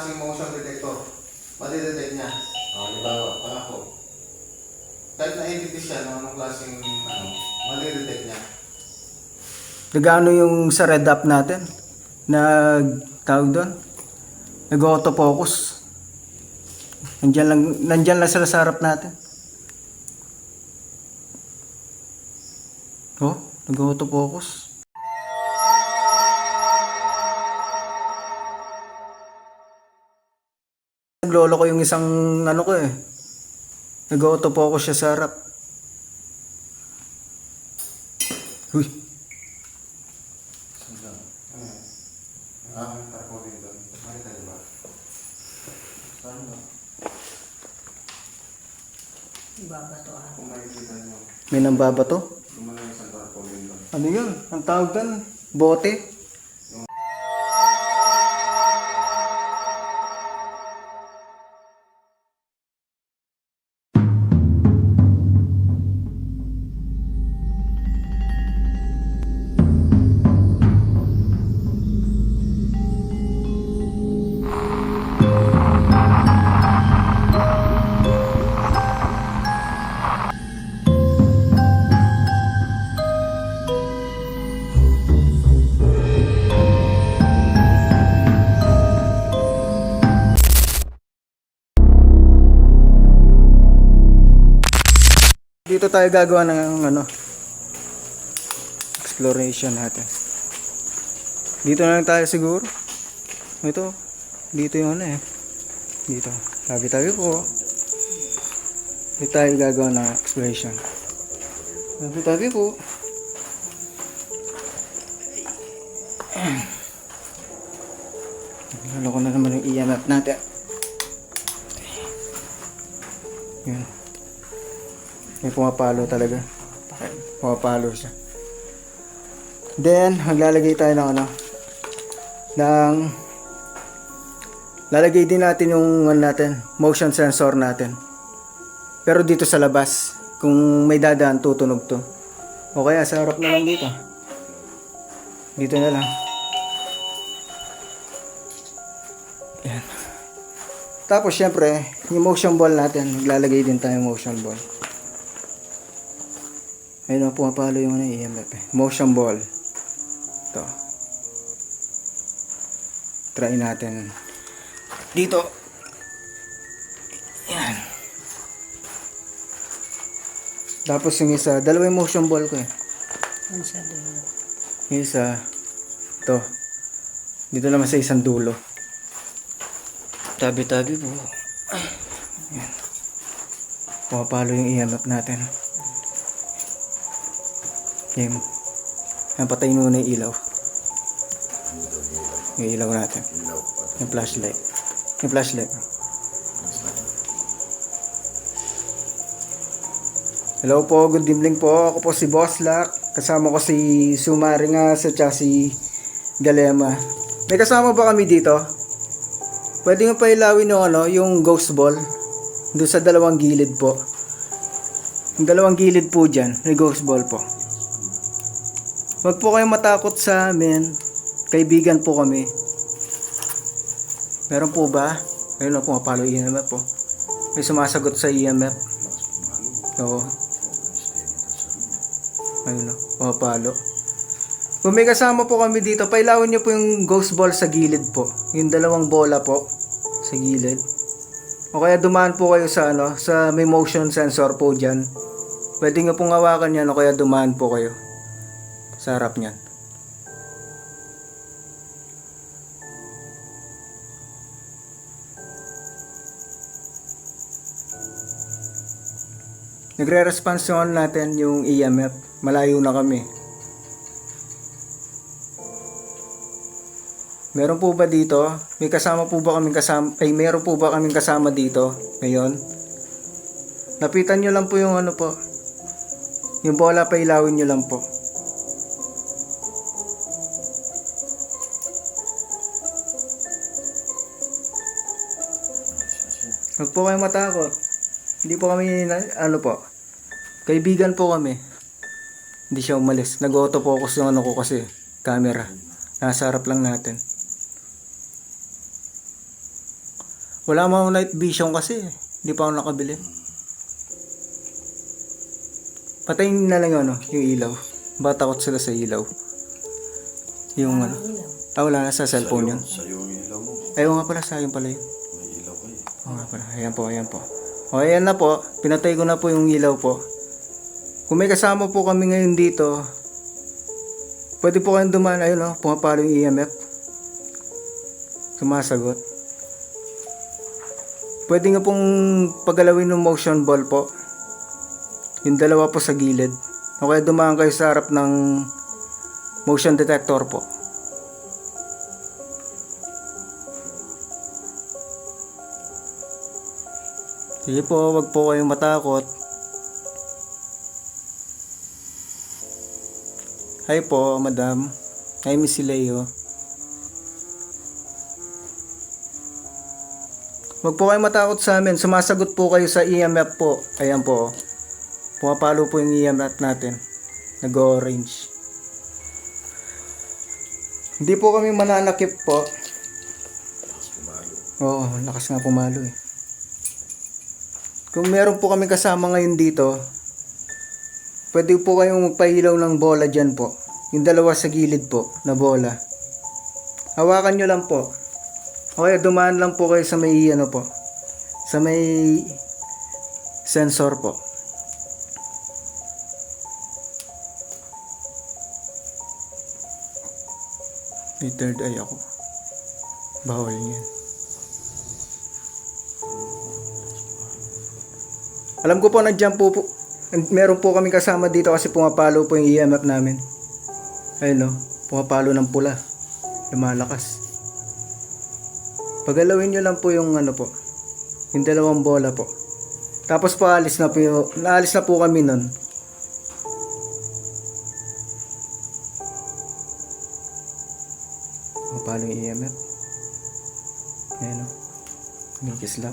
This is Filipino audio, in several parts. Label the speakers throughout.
Speaker 1: klaseng motion detector. Madidetect niya. Halimbawa, pangako. Kahit na-edit siya, anong klaseng, madidetect niya.
Speaker 2: Nagano yung sa red up natin? Tawag doon? Nag-autofocus. Nandyan lang sila sa harap natin. Oh, nag-autofocus. Naglolo ko yung isang ko eh. Nag-autofocus siya sa harap. Uy.
Speaker 1: Tarpaulin doon. Makita niyo ba? Saan ba?
Speaker 3: Ibabato ako.
Speaker 1: Kung makikita niyo,
Speaker 2: May nambabato?
Speaker 1: lumalang isang tarpaulin doon.
Speaker 2: Ano yun? Ang tawag doon? Bote? Dito tayo gagawa ng exploration natin. Dito na lang tayo siguro. Ito, dito yung dito. Tabi-tabi po. Dito tayo gagawa ng exploration. Tabi-tabi po. Lalo ko na naman yung EMF natin. Yan. May pumapalo talaga. Pumapalo siya. Then, maglalagay tayo ng lalagay din natin yung motion sensor natin. Pero dito sa labas, kung may dadaan, tutunog to. O kaya sa harap na lang dito. Dito na lang. Yan. Tapos, syempre, yung motion ball natin, maglalagay din tayo motion ball. Ayun na, pumapalo yung EMF eh. Motion ball. Ito. Try natin. Dito. Yan. Tapos yung isa, dalawa yung motion ball ko eh.
Speaker 3: Ano sa dulo?
Speaker 2: Yung isa, ito. Dito naman sa isang dulo. Tabi-tabi po. Yan. Pumapalo yung EMF natin. Yan. Yan, patayin muna yung ilaw. Yung ilaw natin. Yung flashlight. Yung flashlight. Hello po, good evening po. Ako po si Boss Lack. Kasama ko si Sumaringas at si Galema. May kasama ba kami dito? Pwede nga pa ilawin yung ghost ball. Doon sa dalawang gilid po. Yung dalawang gilid po dyan, may ghost ball po. Huwag po kayong matakot sa amin. Kaibigan po kami. Meron po ba? Ayun na, pumapalo EMF po. May sumasagot sa EMF. Oo. Ayun na, pumapalo. Kung may kasama po kami dito, pailawin nyo po yung ghost ball sa gilid po. Yung dalawang bola po sa gilid. O kaya dumaan po kayo sa sa may motion sensor po dyan. Pwede nyo pong hawakan yan o kaya dumaan po kayo sa harap niyan. Nagre-response natin yung EMF. Malayo na kami. Meron po ba dito? May kasama po ba kaming kasama? Meron po ba kaming kasama dito ngayon? Lapitan nyo lang po yung po. Yung bola, pailawin nyo lang po. Huwag po kayong matakot. Hindi po kami, po. Kaibigan po kami. Hindi siya umalis. Nag-autofocus yung ko kasi. Camera. Nasa harap lang natin. Wala mga night vision kasi. Hindi pa ako nakabili. Patayin na lang yun, ano, yung ilaw. Baka takot sila sa ilaw. Yung ano. Wala na sa cellphone yun.
Speaker 4: Sa'yo ang ilaw mo.
Speaker 2: Ayaw nga pala, sayang pala yun.
Speaker 4: May ilaw kayo.
Speaker 2: Oo nga pala, ayan po, ayan po. O ayan na po, pinatay ko na po yung ilaw po. Kung may kasama po kami ngayon dito, pwede po kayong dumaan, ayun o, pumapalo yung EMF. Sumasagot. Pwede nga pong pagalawin ng motion ball po. Yung dalawa po sa gilid. O kaya dumaan kayo sa harap ng motion detector po. Sige po, wag po kayong matakot. Hi po, madam. Hi, Miss Leo. Wag po kayong matakot sa amin. Sumasagot po kayo sa EMF po. Ayan po. Pumapalo po yung EMF natin. Nag-orange. Hindi po kami mananakip po. Oo, lakas nga pumalo eh. Kung meron po kami kasama ngayon dito, pwede po kayong magpailaw ng bola dyan po. Yung dalawa sa gilid po na bola. Hawakan nyo lang po. O kaya dumaan lang po kayo sa may ano po. Sa may sensor po. May third eye ako. Bawal yan. Alam ko po nandiyan po, meron po kami kasama dito kasi pumapalo po yung EMF namin. Ayun no, pumapalo ng pula. Lumalakas. Pagalawin nyo lang po yung ano po, yung dalawang bola po. Tapos naalis na po kami nun. Pumapalo yung EMF. Ayun no, kumikislap.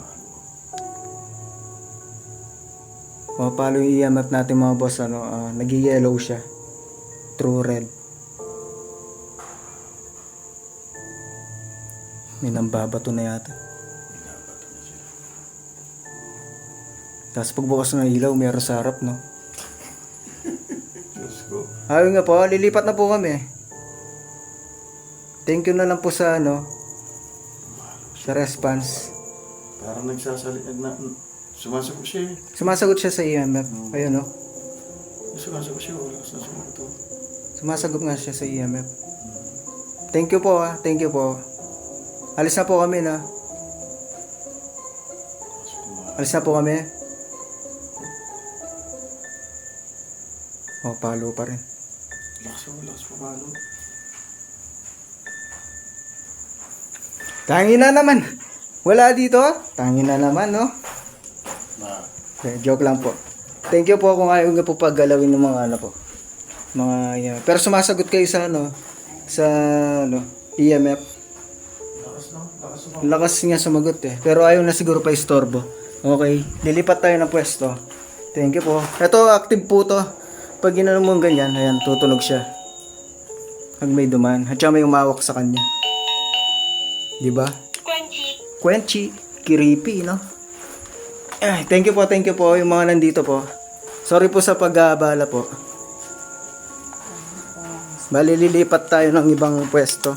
Speaker 2: Pumapalo yung EMF natin mga boss, nag-yellow siya. True red. May nambabato na yata. Tapos pagbukas ng ilaw, meron sa harap, no?
Speaker 4: Diyos ko.
Speaker 2: Ayun nga po, lilipat na po kami. Thank you na lang po sa sa response.
Speaker 4: Parang nagsasalita na. Sumasagot siya eh.
Speaker 2: Sumasagot siya sa EMF. Ayun, no?
Speaker 4: Sumasagot siya. Wala ka sasagot ito.
Speaker 2: Sumasagot nga siya sa EMF. Thank you po, Thank you po. Alis na po kami, na. Alis na po kami. Palo pa rin.
Speaker 4: Lakas pumalo.
Speaker 2: Tangin na naman. Wala dito. Tangin na naman, no? Joke lang po. Thank you po kung ayaw nga po paggalawin ng mga po. Mga yan. Pero sumasagot kayo sa sa EMF. Lakas nga sumagot eh. Pero ayaw na siguro pa istorbo. Okay. Lilipat tayo ng pwesto. Thank you po. Ito active po to. Pag ginano mo ganyan, ayan, tutunog siya. Pag may duman. At saka may umawak sa kanya. Diba? Quenchy. Kiripi, no? Ay, thank you po yung mga nandito po. Sorry po sa pag-aabala po. Bali, lilipat tayo ng ibang pwesto.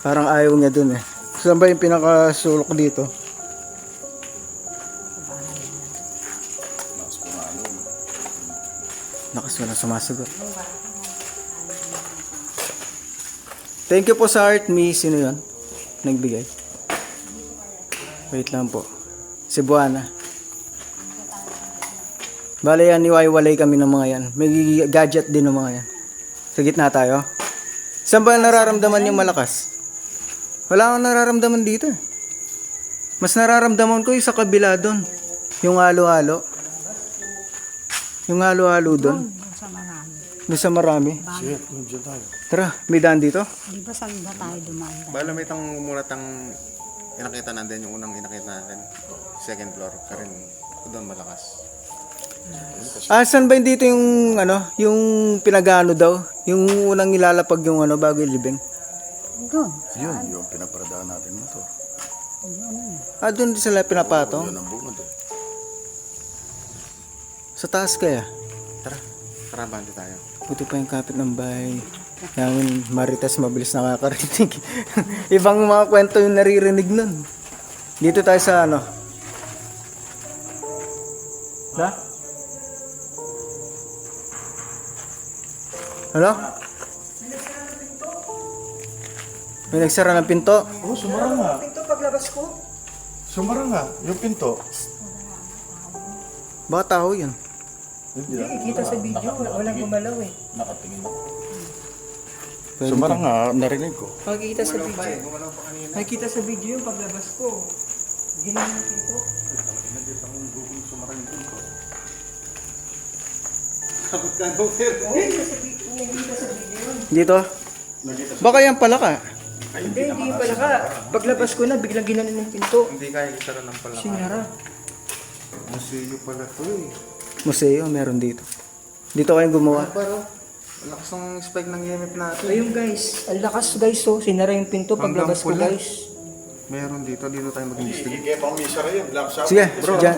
Speaker 2: Parang ayaw niya dun eh. Saan ba yung pinakasulok dito? Lakas wala sumasagot. Thank you po sa Art Me. Sino yun? Nagbigay. Wait lang po. Cebuana. Bale yan, iwaiwalay kami ng mga yan. May gadget din ng mga yan. Sa gitna tayo. Saan ba nararamdaman yung malakas? Wala akong nararamdaman dito. Mas nararamdaman ko yung sa kabila doon. Yung halo-halo. Yung halo-halo doon.
Speaker 3: Sa marami.
Speaker 2: Doon sa marami.
Speaker 4: Sige, nandiyan tayo.
Speaker 2: Tara, may daan dito.
Speaker 3: Di ba saan ba tayo dumaan?
Speaker 1: Bala may inakita natin yung unang inakita natin. Second floor. Karin doon malakas.
Speaker 2: Saan ba yung dito yung yung pinagano daw? Yung unang ilalapag yung bago yung libing.
Speaker 3: Doon.
Speaker 4: Yun, yung pinaparadaan natin ito.
Speaker 2: Ah, doon sila pinapatong?
Speaker 4: Yun ang bunod eh.
Speaker 2: Sa taas kaya?
Speaker 1: Tara, tara bante tayo.
Speaker 2: Buti pa yung kapit ng bahay namin, Marites, mabilis nakakarinig. Ibang mga kwento yung naririnig nun. Dito tayo sa ano? Ha? Ano? May nagsara ng pinto?
Speaker 4: Oh, sumara nga.
Speaker 2: Pinto paglabas ko.
Speaker 4: Sumara nga. Yung pinto.
Speaker 2: Baka tao yun.
Speaker 4: Hindi ah.
Speaker 5: Kita sa video, walang gumalaw eh.
Speaker 4: Nakatingin ako.
Speaker 2: Pwede
Speaker 4: Sumara
Speaker 2: ka.
Speaker 4: nga, narinig ko.
Speaker 5: Makikita sa video.
Speaker 1: Gumalaw pa kanina.
Speaker 5: Makikita sa video yung paglabas ko. Ginawa natin ito.
Speaker 1: Kapit ka daw, sir.
Speaker 5: Nakikita sa video yun.
Speaker 2: Dito? Baka yan pala ka.
Speaker 5: Hindi pala ka. Paglabas ko na, biglang ginanon yung pinto.
Speaker 1: Hindi kaya isara ng pala.
Speaker 5: Sinara.
Speaker 1: Museo pala to eh.
Speaker 2: Museo, meron dito. Dito kayong gumawa.
Speaker 1: Pero, lakas ng spike ng gamit natin.
Speaker 5: Ayun guys, ang lakas guys oh. Sinara yung pinto paglabas ko
Speaker 1: Hanggang pula.
Speaker 5: guys.
Speaker 1: Meron dito tayo mag-investigate.
Speaker 4: Sige, pang misara yun. Black shop.
Speaker 2: Sige,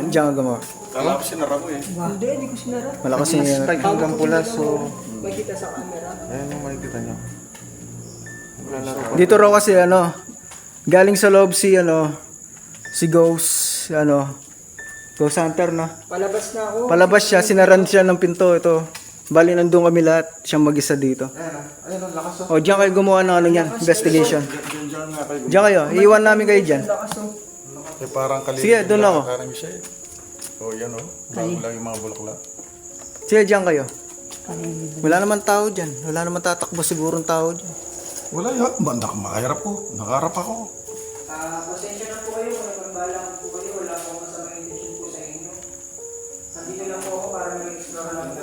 Speaker 2: dyan ka gumawa.
Speaker 4: Kala ko sinara mo eh.
Speaker 5: Hindi ko sinara.
Speaker 2: Malakas yung
Speaker 1: Spike hanggang pula, so...
Speaker 5: Makikita sa camera.
Speaker 1: Ayan yung makikita nyo.
Speaker 2: Dito raw kasi ano, galing sa loob si Ghost, Ghost Hunter na.
Speaker 5: Palabas na ako.
Speaker 2: Palabas siya, sinaran siya ng pinto ito. Bali nandun kami lahat, siyang mag-isa dito.
Speaker 1: Ayun, lakas
Speaker 2: O, diyan kayo gumawa ng ano yan, investigation.
Speaker 4: Diyan nga kayo.
Speaker 2: Diyan kayo, iiwan namin kayo dyan.
Speaker 5: Lakas oh.
Speaker 4: Eh, parang kalimut.
Speaker 2: Sige, doon ako.
Speaker 4: Parang siya eh. Oh, yan oh. Bago lang yung mga bulaklak.
Speaker 2: Sige, diyan kayo. Wala naman tao dyan, wala naman tatakbo sigurong tao dyan.
Speaker 4: Wala yun. Makaharap ko. Nakaharap ako.
Speaker 5: Pasensya na po kayo kung nagpagbalang po kayo. Wala po masama intention po sa inyo. Nandito lang po ako para mag-explore lang po.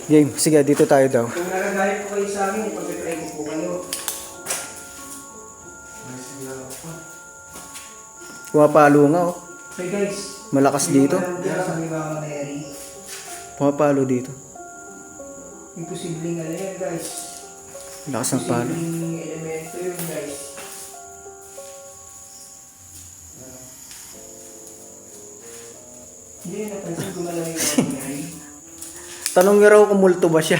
Speaker 2: Game, sige, dito tayo daw.
Speaker 5: Kung nagagalit po kayo sa akin, ipag-try ko po kayo.
Speaker 2: Pumapalo nga oh.
Speaker 5: Hey guys,
Speaker 2: Malakas dito.
Speaker 5: sa may mga Mary.
Speaker 2: Pumapalo dito.
Speaker 5: Imposibleng ano yan guys.
Speaker 2: Lakas ng palo.
Speaker 5: Imposibleng elemento yun guys. Hindi nyo napansin gumalaw yung mga Mary.
Speaker 2: Tanong niyo raw kung multo ba siya.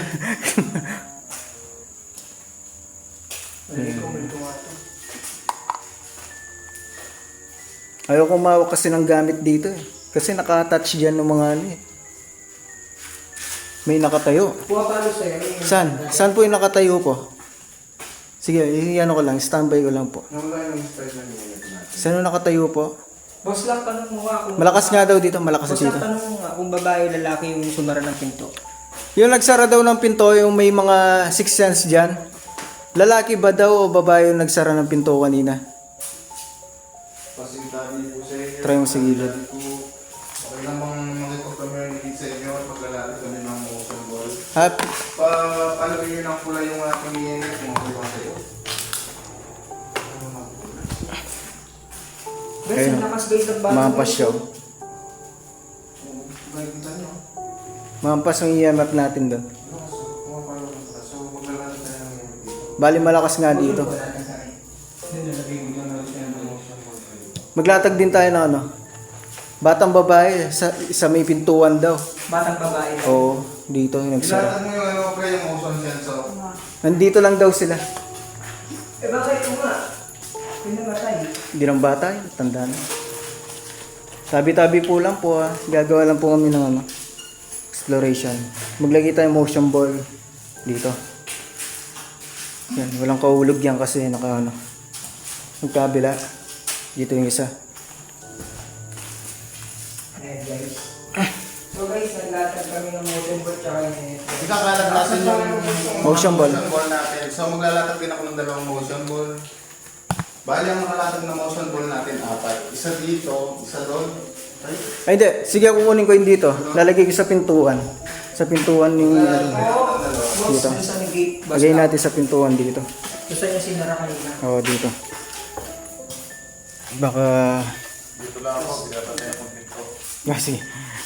Speaker 5: Hindi ko multo nga to.
Speaker 2: Ayaw ko mawak kasi ng gamit dito eh. Kasi naka-attach dyan ng mga ano eh. May nakatayo.
Speaker 5: Pumapalo sa'yo.
Speaker 2: Saan? Saan po yung nakatayo po? Sige, ano ko lang, standby ko lang po.
Speaker 1: Wala yung spike ng gamit natin.
Speaker 2: Saan yung nakatayo po?
Speaker 5: Boss lang, tanong mo nga kung...
Speaker 2: Malakas nga daw dito, malakas
Speaker 5: Boss
Speaker 2: dito.
Speaker 5: lang, tanong mo nga kung babae o lalaki yung sumara ng pinto.
Speaker 2: Yung nagsara daw ng pinto, yung may mga sixth sense dyan. Lalaki ba daw o babae yung nagsara ng pinto kanina?
Speaker 1: Pasintabi po sa inyo.
Speaker 2: Try mo sa gilid.
Speaker 1: Okay lang bang makipag-communicate sa inyo at paglalapit kami ng motion ball.
Speaker 2: Happy.
Speaker 1: Palagay nyo ng pula yung ating unit kung okay ba sa'yo.
Speaker 5: Guys,
Speaker 2: Ayun.
Speaker 5: ang lakas guys ng bago.
Speaker 2: Mampas siya. oh.
Speaker 1: Makikita nyo.
Speaker 2: Mampas yung EMF natin doon.
Speaker 1: Pumapalo ng pula. So maglalapit tayo ng unit dito.
Speaker 2: Bali malakas nga dito.
Speaker 1: Nilagay mo lang natin yung motion ball kayo.
Speaker 2: Maglatag din tayo ng ano. Batang babae, sa may pintuan daw.
Speaker 5: Batang babae.
Speaker 2: Oo, dito yung nagsara.
Speaker 1: Ilatag mo yung ano pre, yung motion sensor.
Speaker 2: Nandito lang daw sila.
Speaker 5: Eh bakit ito nga? Pinamatay.
Speaker 2: Hindi ng bata yun, tandaan. Tabi-tabi po lang po ah. Gagawa lang po kami ng ano, exploration. Maglagay tayo motion ball dito. Yan, walang kahulog yan kasi naka ano. Magkabila. Dito yung isa.
Speaker 5: Ayan guys. So guys, naglatag kami ng motion board tsaka yung...
Speaker 1: Ikakalaglasan yung
Speaker 2: Motion ball.
Speaker 1: natin. So maglalatag din ako ng dalawang motion ball. Bali ang nakalatag na motion ball natin apat. Isa dito, isa doon. Ay,
Speaker 2: Ay hindi, sige kukunin ko yung dito. Lalagay ko sa pintuan. Sa pintuan yung
Speaker 5: Boss,
Speaker 2: Dito.
Speaker 5: dun sa may gate. Boss
Speaker 2: lagay
Speaker 5: lang.
Speaker 2: natin sa pintuan dito.
Speaker 5: Doon sa yung sinara kanina.
Speaker 2: Oo, dito. Baka
Speaker 4: Dito lang ako. Pinapatay akong pinto.
Speaker 2: kasi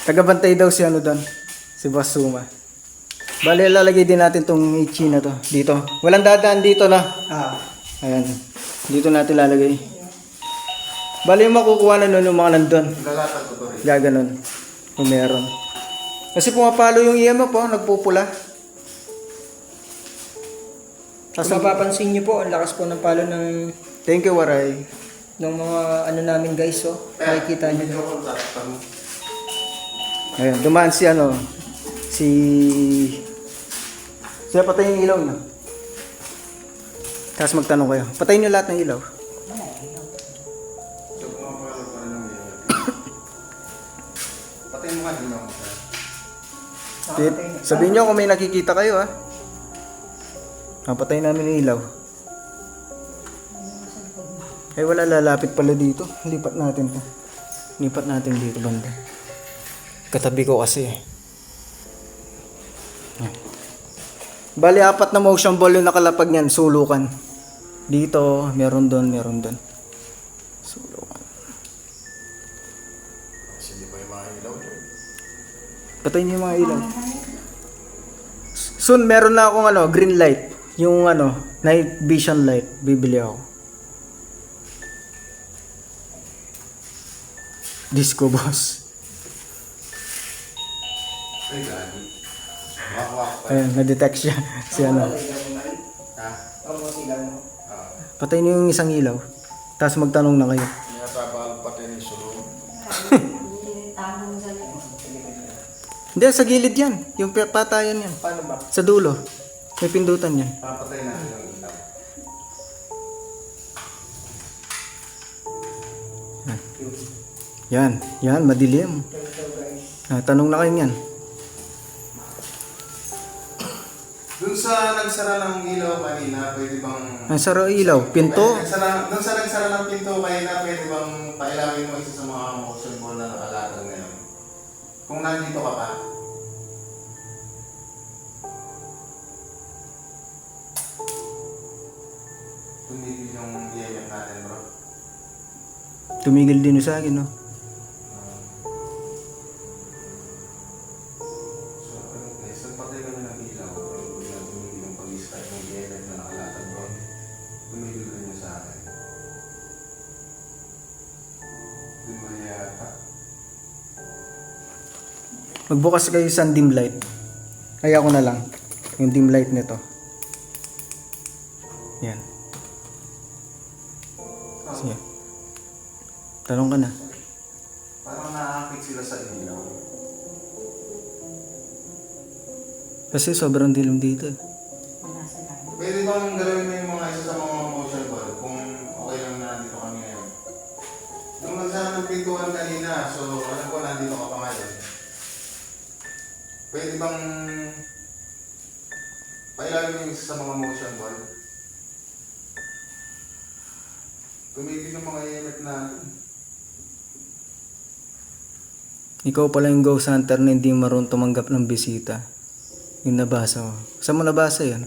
Speaker 2: tagabantay daw si ano doon. Si Boss Suma. Bale, lalagay din natin tong ichi na to. Dito. Walang dadaan dito na.
Speaker 5: Ah.
Speaker 2: Ayan. Dito natin lalagay. Bali yung makukuha na nun yung mga nandun.
Speaker 1: Lalatag ko to rin.
Speaker 2: Gaganon. Kung meron. Kasi pumapalo yung EMF po, nagpupula.
Speaker 5: Kung mapapansin nyo po, ang lakas po ng palo ng
Speaker 2: Thank you, Waray.
Speaker 5: mga ano namin guys, oh. Makikita nyo.
Speaker 1: Medyo ko tatakpan mo.
Speaker 2: Ayun, dumaan si ano, siya patayin yung ilaw na. Tapos magtanong kayo, patayin nyo lahat ng ilaw.
Speaker 1: So, pumapalo pa rin ng EMF. Patayin mo ka din ako.
Speaker 2: Sabihin nyo kung may nakikita kayo ha. Patayin namin yung ilaw. Ay wala, lalapit pala dito. Lipat natin to. Lipat natin dito banda. Katabi ko kasi eh. Yan. Bali, 4 na motion ball yung nakalapag niyan, sulukan. Dito, meron doon, meron doon. Sulukan.
Speaker 1: Kasi hindi pa yung mga ilaw doon.
Speaker 2: Patayin niyo yung mga ilaw. Soon, meron na akong green light. Yung night vision light. Bibili ako. Disco boss.
Speaker 1: Ay, gani. Wak-wak pa.
Speaker 2: Ayun, na-detect siya. Si
Speaker 1: Ha?
Speaker 2: Patayin niyo yung isang ilaw. Tapos magtanong na kayo.
Speaker 1: Niyasabal pati ni Sulong.
Speaker 2: Hindi, sa gilid yan. Yung patayan yan.
Speaker 5: Paano ba?
Speaker 2: Sa dulo. May pindutan yan.
Speaker 1: Papatay natin ang ilaw.
Speaker 2: Yan. Yan, madilim. Tanong na kayo yan.
Speaker 1: Doon sa nagsara ng ilaw kanina, pwede bang...
Speaker 2: Ang saro ilaw. Pinto.
Speaker 1: Doon sa nagsara ng pinto kanina, pwede bang pailawin mo isa sa mga motion ball na nakalatag ngayon? Kung nandito ka pa. Tumigil yung EMF natin, bro.
Speaker 2: Tumigil din sa akin, no?
Speaker 1: So, ano guys, nagpatay kami ng ilaw. Biglang tumigil yung pag-start ng EMF na nakalatag doon. Tumigil rin niya sa akin. Di ba yata?
Speaker 2: Magbukas kayo sa dim light. Kaya ako na lang. Yung dim light nito. Yan. Sige. Tanong ka na.
Speaker 1: Parang nakakapit sila sa ilaw.
Speaker 2: Kasi sobrang dilim dito.
Speaker 1: Pwede bang gawin mo yung mga isa sa mga motion ball kung okay lang na nandito kami ngayon? Nung nagsama ng pintuan kanina, so alam ko nandito ka pa ngayon. Pwede bang pailalim mo yung isa sa mga motion ball? Tumigil yung mga EMF natin.
Speaker 2: Ikaw pala yung ghost hunter na hindi marunong tumanggap ng bisita. Yung nabasa mo. Saan mo nabasa yan?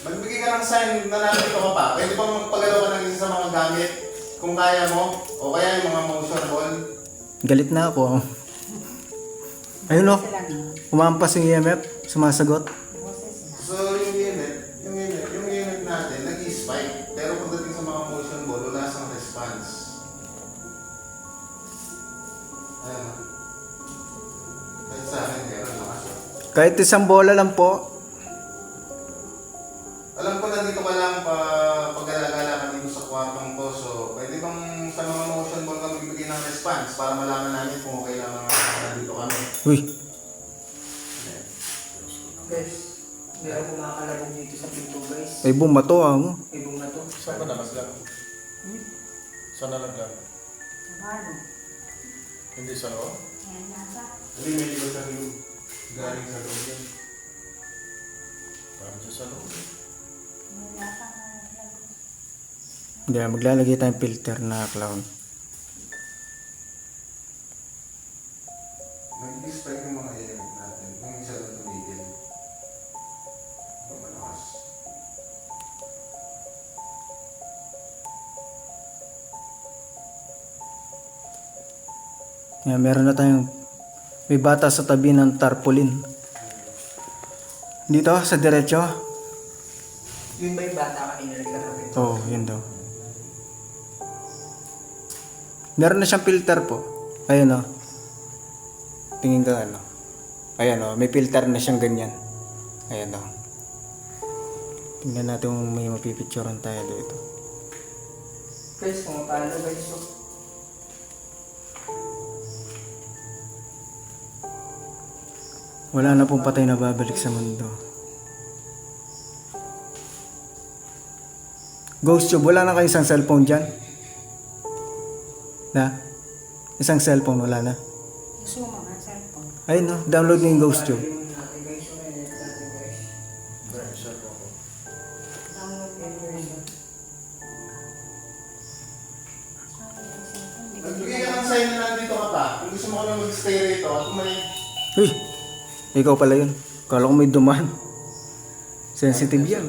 Speaker 1: Magbigay ka ng sign na nandito ka pa. Pwede bang magpagalaw ka ng isa sa mga gamit kung kaya mo? O kaya yung mga motion ball?
Speaker 2: Galit na ako. Ayun o. Umampas yung EMF. Sumasagot.
Speaker 1: So yung EMF natin nag-spike. Pero pagdating sa mga motion ball, wala sang response. Ayan. Kahit sa akin, meron lakas.
Speaker 2: Kahit isang bola lang po.
Speaker 1: Alam ko nandito ka lang pag-alagala ka dito sa kwartong to. So pwede bang sa mga motion ball ka magbigay ng response para malaman namin kung okay lang nandito kami.
Speaker 2: Uy.
Speaker 5: Guys, meron kumakalabog dito sa pinto guys.
Speaker 2: Ay bumato mo.
Speaker 5: Ibong na to.
Speaker 1: Saan ka nalaglag? Saan nalaglag? Hindi sa loob? Hindi, may iba sa loob. Galing sa loob yan. Parang sa loob.
Speaker 2: Hindi, maglalagay tayong filter na clown.
Speaker 1: Nag-spike yung mga element natin. Yung isa lang tumigil. Malakas.
Speaker 2: Yan, meron na tayong may bata sa tabi ng tarpaulin. Dito, sa diretso?
Speaker 5: Yun ba yung bata kanina nagkakaroon?
Speaker 2: Oo, yun daw. Meron na siyang filter po. Ayun o. Tingin ka ano. Ayan o, may filter na siyang ganyan. Ayan o. Tingnan natin kung may mapipicturean tayo dito.
Speaker 5: Guys, kung paano guys, so,
Speaker 2: Wala na pong patay na babalik sa mundo. Ghost Tube, wala na kayo isang cellphone dyan? Na? Isang cellphone, wala na?
Speaker 3: Gusto mo mga cellphone.
Speaker 2: Ayun no, download mo yung Ghost Tube.
Speaker 5: yung natin guys, yung edit natin guys.
Speaker 3: Download yung version.
Speaker 1: Magbigay ka ng sign na nandito ka pa. Kung gusto mo ka na mag-stay rito at may...
Speaker 2: Uy! Ikaw pala yun. Kala ko may duman. Sensitive yan.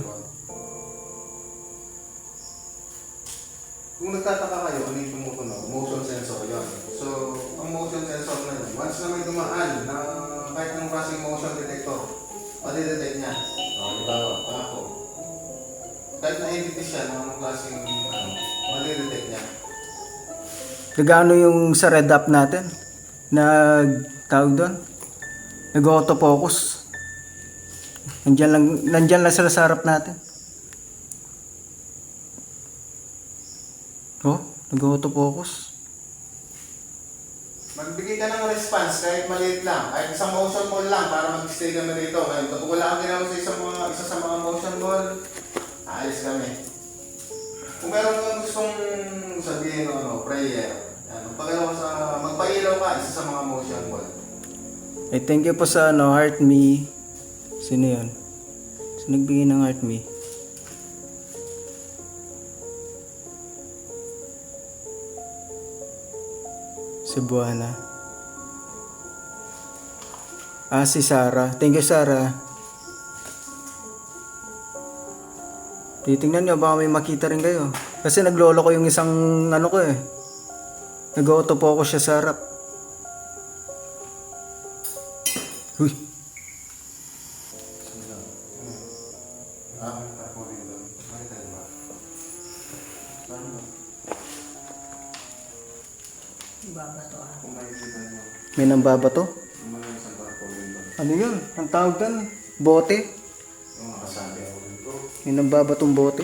Speaker 1: Kung nagtataka kayo, ano yung tumutunog? Motion sensor yun. So, ang motion sensor na yun, once na may dumaan na kahit ng klaseng motion detector, madidetect niya. Di ba? Ako. Kahit na entity siya ng anong klaseng madidetect niya.
Speaker 2: Regano yung sa red app natin? Tawag doon? Nag-autofocus. Nandyan lang sila sa harap natin. Oh, nag-autofocus.
Speaker 1: Magbigay ka ng response kahit maliit lang, kahit isang motion ball lang para mag-stay kami rito. Ngayon, kapag wala kang ginawa sa isa sa mga motion ball, aalis kami. Kung meron kang gustong sabihin prayer, magpailaw ka isa sa mga motion ball.
Speaker 2: Thank you po sa Heart Me. Sino yun? Sino nagbigay ng Heart Me? Cebuana. Si Sarah. Thank you, Sarah. Titingnan nyo, baka may makita rin kayo. Kasi naglolo ko yung isang ko eh. Nag-autofocus siya sa harap. Uy.
Speaker 3: Babato ah.
Speaker 2: May nambabato? Ano yun? Ang tawag doon? Bote?
Speaker 1: Yung nakasabi ako dito.
Speaker 2: May nambabatong bote?